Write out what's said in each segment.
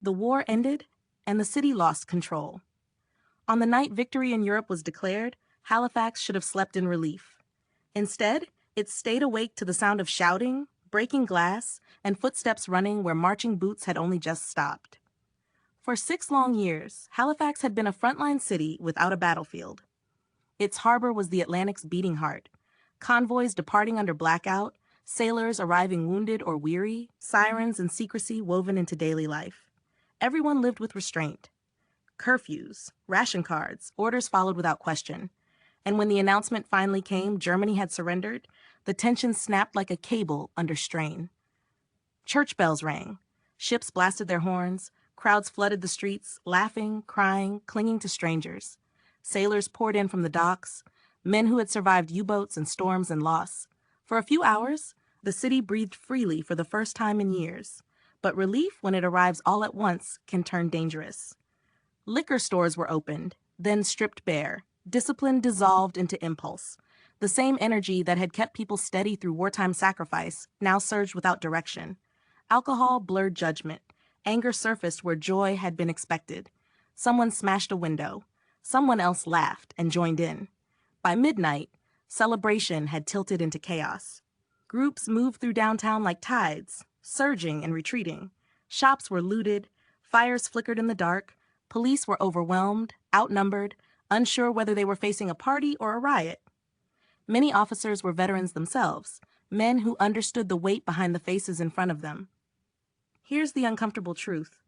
The war ended, and the city lost control. On the night victory in Europe was declared, Halifax should have slept in relief. Instead, it stayed awake to the sound of shouting, breaking glass, and footsteps running where marching boots had only just stopped. For 6 long years, Halifax had been a frontline city without a battlefield. Its harbor was the Atlantic's beating heart. Convoys departing under blackout, sailors arriving wounded or weary, sirens and secrecy woven into daily life. Everyone lived with restraint. Curfews, ration cards, orders followed without question. And when the announcement finally came Germany had surrendered, the tension snapped like a cable under strain. Church bells rang. Ships blasted their horns. Crowds flooded the streets, laughing, crying, clinging to strangers. Sailors poured in from the docks, men who had survived U-boats and storms and loss. For a few hours, the city breathed freely for the first time in years. But relief, when it arrives all at once, can turn dangerous. Liquor stores were opened, then stripped bare. Discipline dissolved into impulse. The same energy that had kept people steady through wartime sacrifice now surged without direction. Alcohol blurred judgment. Anger surfaced where joy had been expected. Someone smashed a window. Someone else laughed and joined in. By midnight, celebration had tilted into chaos. Groups moved through downtown like tides, surging and retreating. Shops were looted. Fires flickered in the dark. Police were overwhelmed, outnumbered, unsure whether they were facing a party or a riot. Many officers were veterans themselves, men who understood the weight behind the faces in front of them. Here's the uncomfortable truth.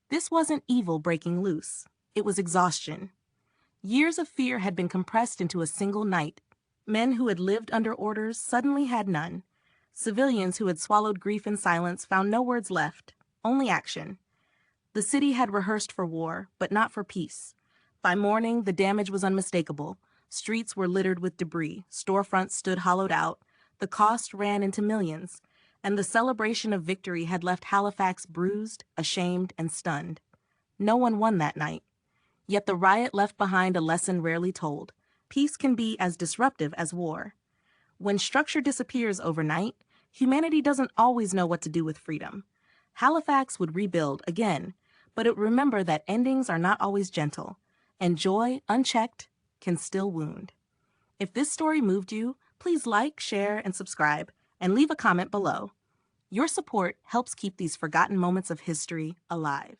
This wasn't evil breaking loose. It was exhaustion. Years of fear had been compressed into a single night. Men who had lived under orders suddenly had none. Civilians who had swallowed grief in silence found no words left, only action. The city had rehearsed for war, but not for peace. By morning, the damage was unmistakable. Streets were littered with debris, storefronts stood hollowed out, the cost ran into millions, and the celebration of victory had left Halifax bruised, ashamed, and stunned. No one won that night. Yet the riot left behind a lesson rarely told. Peace can be as disruptive as war. When structure disappears overnight, humanity doesn't always know what to do with freedom. Halifax would rebuild again, but it would remember that endings are not always gentle, and joy, unchecked, can still wound. If this story moved you, please like, share, and subscribe, and leave a comment below. Your support helps keep these forgotten moments of history alive.